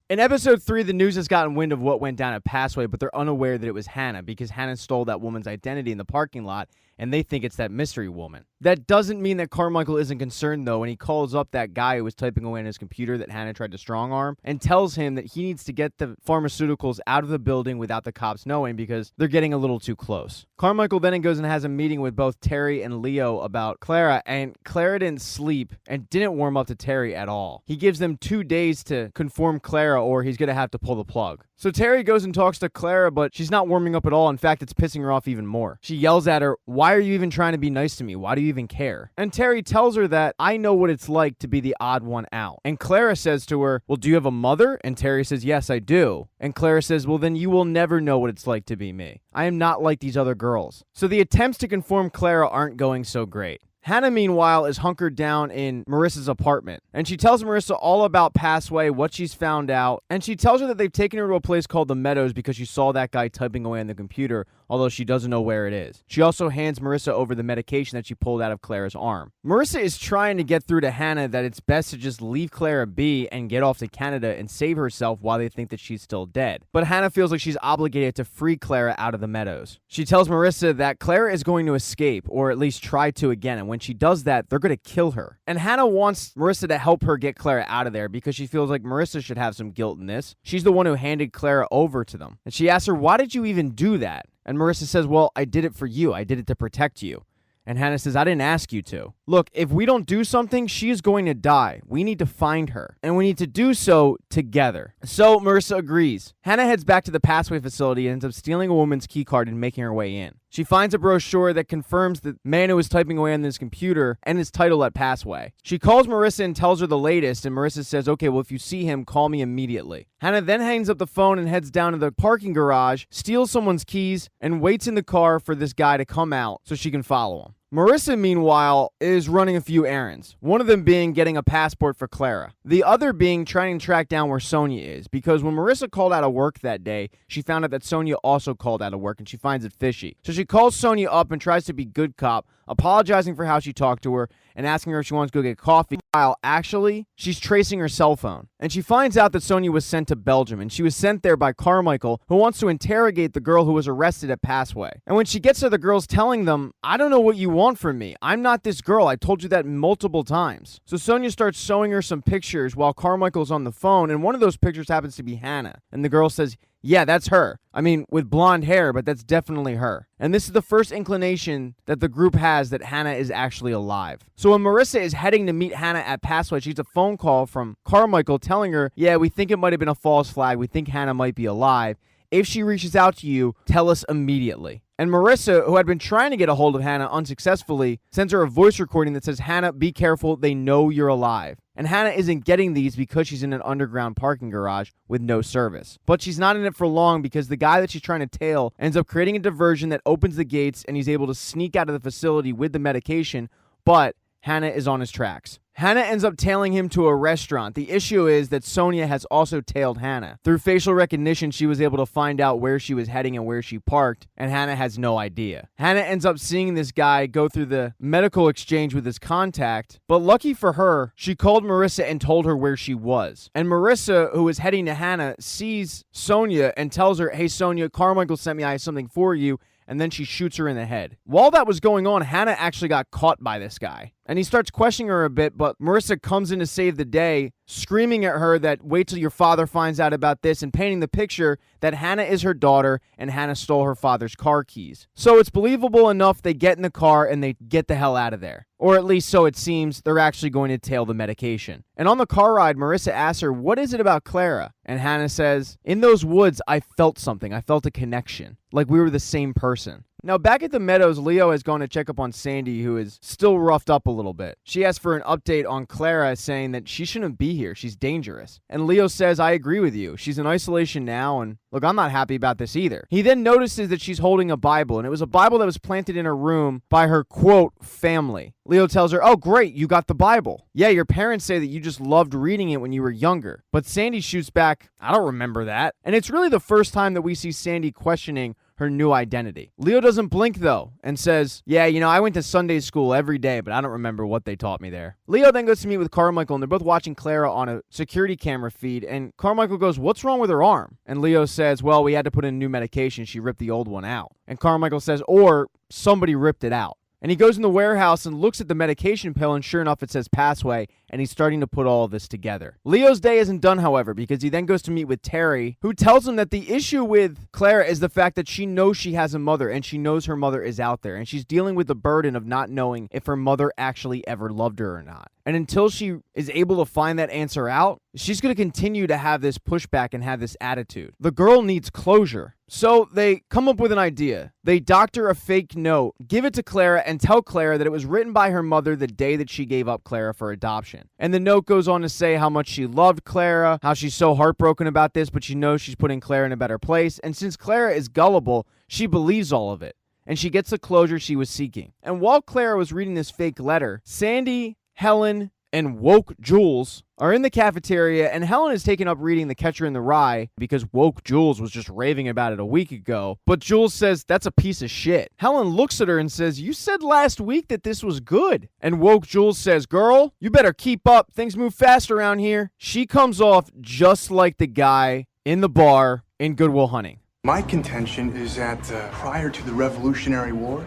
In episode 3, the news has gotten wind of what went down at Passway, but they're unaware that it was Hanna because Hanna stole that woman's identity in the parking lot, and they think it's that mystery woman. That doesn't mean that Carmichael isn't concerned, though, and he calls up that guy who was typing away on his computer that Hanna tried to strong-arm and tells him that he needs to get the pharmaceuticals out of the building without the cops knowing because they're getting a little too close. Carmichael then goes and has a meeting with both Terry and Leo about Clara, and Clara didn't sleep and didn't warm up to Terry at all. He gives them 2 days to conform Clara or he's going to have to pull the plug. So Terry goes and talks to Clara, but she's not warming up at all. In fact, it's pissing her off even more. She yells at her, "Why are you even trying to be nice to me? Why do you even care?" And Terry tells her that, "I know what it's like to be the odd one out." And Clara says to her, "Well, do you have a mother?" And Terry says, "Yes, I do." And Clara says, "Well, then you will never know what it's like to be me. I am not like these other girls." So the attempts to conform Clara aren't going so great. Hanna, meanwhile, is hunkered down in Marissa's apartment, and she tells Marissa all about Passway, what she's found out, and she tells her that they've taken her to a place called the Meadows because she saw that guy typing away on the computer, although she doesn't know where it is. She also hands Marissa over the medication that she pulled out of Clara's arm. Marissa is trying to get through to Hanna that it's best to just leave Clara be and get off to Canada and save herself while they think that she's still dead. But Hanna feels like she's obligated to free Clara out of the Meadows. She tells Marissa that Clara is going to escape, or at least try to again, and when she does that, they're going to kill her. And Hanna wants Marissa to help her get Clara out of there because she feels like Marissa should have some guilt in this. She's the one who handed Clara over to them. And she asks her, "Why did you even do that?" And Marissa says, "Well, I did it for you. I did it to protect you." And Hanna says, "I didn't ask you to. Look, if we don't do something, she is going to die. We need to find her. And we need to do so together." So Marissa agrees. Hanna heads back to the Passway facility and ends up stealing a woman's key card and making her way in. She finds a brochure that confirms the man who was typing away on this computer and his title at Passway. She calls Marissa and tells her the latest, and Marissa says, "Okay, well, if you see him, call me immediately." Hanna then hangs up the phone and heads down to the parking garage, steals someone's keys, and waits in the car for this guy to come out so she can follow him. Marissa, meanwhile, is running a few errands, one of them being getting a passport for Clara. The other being trying to track down where Sonja is, because when Marissa called out of work that day, she found out that Sonja also called out of work, and she finds it fishy. So she calls Sonja up and tries to be good cop, apologizing for how she talked to her and asking her if she wants to go get coffee, while actually, she's tracing her cell phone. And she finds out that Sonja was sent to Belgium, and she was sent there by Carmichael, who wants to interrogate the girl who was arrested at Passway. And when she gets there, the girl's telling them, "I don't know what you want from me. I'm not this girl. I told you that multiple times." So Sonja starts showing her some pictures while Carmichael's on the phone, and one of those pictures happens to be Hanna. And the girl says, "Yeah, that's her. I mean, with blonde hair, but that's definitely her." And this is the first inclination that the group has that Hanna is actually alive. So when Marissa is heading to meet Hanna at Passway, she gets a phone call from Carmichael telling her, "Yeah, we think it might have been a false flag. We think Hanna might be alive. If she reaches out to you, tell us immediately." And Marissa, who had been trying to get a hold of Hanna unsuccessfully, sends her a voice recording that says, "Hanna, be careful. They know you're alive." And Hanna isn't getting these because she's in an underground parking garage with no service. But she's not in it for long because the guy that she's trying to tail ends up creating a diversion that opens the gates and he's able to sneak out of the facility with the medication, but Hanna is on his tracks. Hanna ends up tailing him to a restaurant. The issue is that Sonja has also tailed Hanna. Through facial recognition, she was able to find out where she was heading and where she parked, and Hanna has no idea. Hanna ends up seeing this guy go through the medical exchange with his contact, but lucky for her, she called Marissa and told her where she was. And Marissa, who is heading to Hanna, sees Sonja and tells her, "Hey, Sonja, Carmichael sent me. I have something for you." And then she shoots her in the head. While that was going on, Hanna actually got caught by this guy. And he starts questioning her a bit, but Marissa comes in to save the day, screaming at her that wait till your father finds out about this, and painting the picture that Hanna is her daughter and Hanna stole her father's car keys. So it's believable enough they get in the car and they get the hell out of there. Or at least so it seems. They're actually going to tail the medication. And on the car ride, Marissa asks her, "What is it about Clara?" And Hanna says, "In those woods, I felt something. I felt a connection. Like we were the same person." Now, back at the Meadows, Leo has gone to check up on Sandi, who is still roughed up a little bit. She asks for an update on Clara, saying that she shouldn't be here. She's dangerous. And Leo says, "I agree with you. She's in isolation now, and look, I'm not happy about this either." He then notices that she's holding a Bible, and it was a Bible that was planted in her room by her, quote, family. Leo tells her, "Oh, great, you got the Bible. Yeah, your parents say that you just loved reading it when you were younger." But Sandi shoots back, "I don't remember that." And it's really the first time that we see Sandi questioning her new identity. Leo doesn't blink though and says, yeah, I went to Sunday school every day, but I don't remember what they taught me there. Leo then goes to meet with Carmichael, and they're both watching Clara on a security camera feed, and Carmichael goes, what's wrong with her arm? And Leo says, well, we had to put in new medication. She ripped the old one out. And Carmichael says, or somebody ripped it out. And he goes in the warehouse and looks at the medication pill, and sure enough, it says Passway, and he's starting to put all of this together. Leo's day isn't done, however, because he then goes to meet with Terry, who tells him that the issue with Clara is the fact that she knows she has a mother, and she knows her mother is out there, and she's dealing with the burden of not knowing if her mother actually ever loved her or not. And until she is able to find that answer out, she's going to continue to have this pushback and have this attitude. The girl needs closure. So they come up with an idea. They doctor a fake note, give it to Clara, and tell Clara that it was written by her mother the day that she gave up Clara for adoption. And the note goes on to say how much she loved Clara, how she's so heartbroken about this, but she knows she's putting Clara in a better place. And since Clara is gullible, she believes all of it. And she gets the closure she was seeking. And while Clara was reading this fake letter, Sandi, Helen, and woke Jules are in the cafeteria, and Helen is taken up reading The Catcher in the Rye because woke Jules was just raving about it a week ago. But Jules says that's a piece of shit. Helen looks at her and says, you said last week that this was good. And woke Jules says, girl, you better keep up. Things move fast around here. She comes off just like the guy in the bar in Good Will Hunting. My contention is that prior to the Revolutionary War,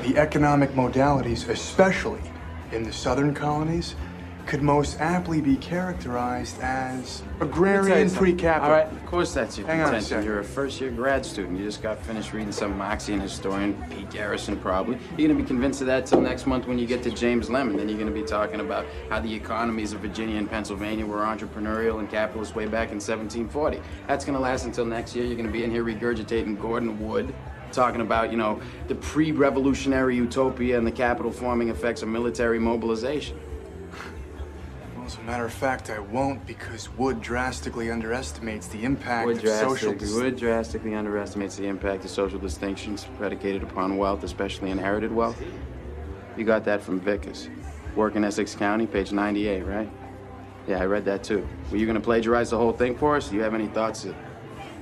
the economic modalities, especially in the southern colonies, could most aptly be characterized as agrarian pre-capital. All right, of course that's your Hang on a contention. second. You're a first-year grad student. You just got finished reading some Marxian historian, Pete Garrison probably. You're going to be convinced of that till next month when you get to James Lemon. Then you're going to be talking about how the economies of Virginia and Pennsylvania were entrepreneurial and capitalist way back in 1740. That's going to last until next year. You're going to be in here regurgitating Gordon Wood, talking about, the pre-revolutionary utopia and the capital-forming effects of military mobilization. Well, as a matter of fact, I won't, because Wood drastically underestimates the impact of social... Wood drastically underestimates the impact of social distinctions predicated upon wealth, especially inherited wealth. You got that from Vickers. Work in Essex County, page 98, right? Yeah, I read that too. Were you going to plagiarize the whole thing for us? Do you have any thoughts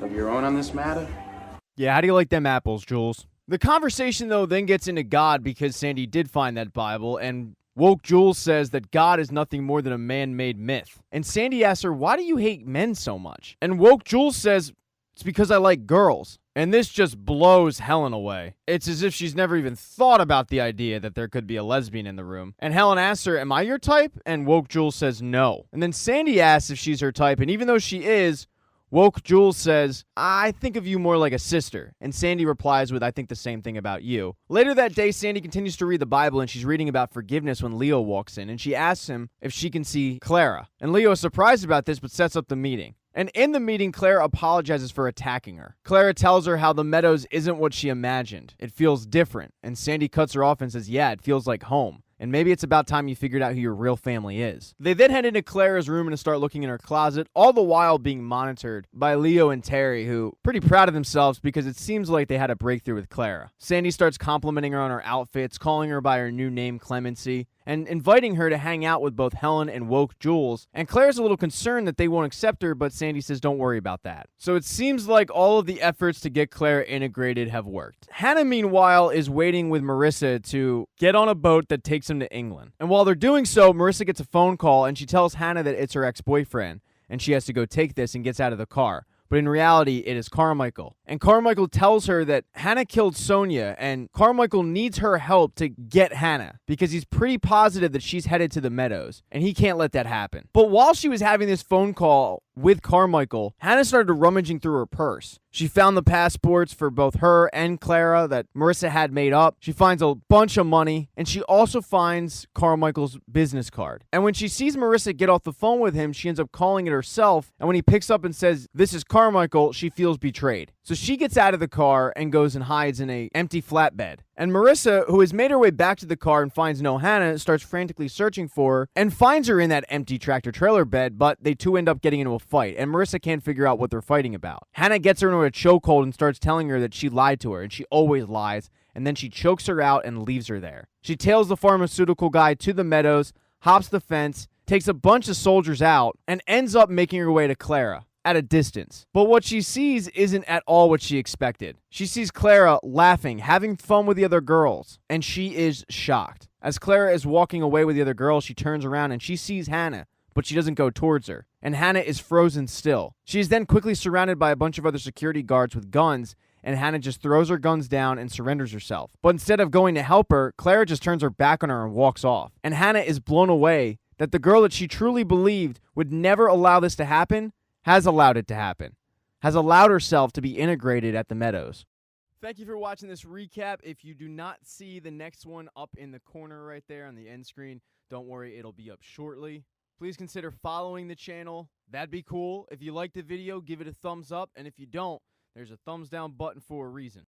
of your own on this matter? Yeah, how do you like them apples, Jules? The conversation, though, then gets into God because Sandi did find that Bible, and woke Jules says that God is nothing more than a man-made myth. And Sandi asks her, why do you hate men so much? And woke Jules says, it's because I like girls. And this just blows Helen away. It's as if she's never even thought about the idea that there could be a lesbian in the room. And Helen asks her, am I your type? And woke Jules says no. And then Sandi asks if she's her type, and even though she is, woke Jules says, I think of you more like a sister. And Sandi replies with, I think the same thing about you. Later that day, Sandi continues to read the Bible, and she's reading about forgiveness when Leo walks in, and she asks him if she can see Clara. And Leo is surprised about this, but sets up the meeting. And in the meeting, Clara apologizes for attacking her. Clara tells her how the Meadows isn't what she imagined. It feels different. And Sandi cuts her off and says, yeah, it feels like home. And maybe it's about time you figured out who your real family is. They then head into Clara's room and start looking in her closet, all the while being monitored by Leo and Terry, who are pretty proud of themselves because it seems like they had a breakthrough with Clara. Sandi starts complimenting her on her outfits, calling her by her new name, Clemency, and inviting her to hang out with both Helen and woke Jules. And Claire's a little concerned that they won't accept her, but Sandi says don't worry about that. So it seems like all of the efforts to get Clara integrated have worked. Hanna, meanwhile, is waiting with Marissa to get on a boat that takes them to England. And while they're doing so, Marissa gets a phone call, and she tells Hanna that it's her ex-boyfriend, and she has to go take this, and gets out of the car. But in reality, it is Carmichael. And Carmichael tells her that Hanna killed Sonja, and Carmichael needs her help to get Hanna because he's pretty positive that she's headed to the Meadows, and he can't let that happen. But while she was having this phone call with Carmichael, Hanna started rummaging through her purse. She found the passports for both her and Clara that Marissa had made up. She finds a bunch of money, and she also finds Carmichael's business card. And when she sees Marissa get off the phone with him, she ends up calling it herself, and when he picks up and says, this is Carmichael, she feels betrayed. So she gets out of the car and goes and hides in an empty flatbed. And Marissa, who has made her way back to the car and finds no Hanna, starts frantically searching for her and finds her in that empty tractor-trailer bed, but they two end up getting into a fight, and Marissa can't figure out what they're fighting about. Hanna gets her into a chokehold and starts telling her that she lied to her, and she always lies, and then she chokes her out and leaves her there. She tails the pharmaceutical guy to the Meadows, hops the fence, takes a bunch of soldiers out, and ends up making her way to Clara. at a distance. But what she sees isn't at all what she expected. She sees Clara laughing, having fun with the other girls, and she is shocked. As Clara is walking away with the other girls, she turns around and she sees Hanna, but she doesn't go towards her. And Hanna is frozen still. She is then quickly surrounded by a bunch of other security guards with guns, and Hanna just throws her guns down and surrenders herself. But instead of going to help her, Clara just turns her back on her and walks off. And Hanna is blown away that the girl that she truly believed would never allow this to happen has allowed it to happen, has allowed herself to be integrated at the Meadows. Thank you for watching this recap. If you do not see the next one up in the corner right there on the end screen, don't worry, it'll be up shortly. Please consider following the channel. That'd be cool. If you liked the video, give it a thumbs up. And if you don't, there's a thumbs down button for a reason.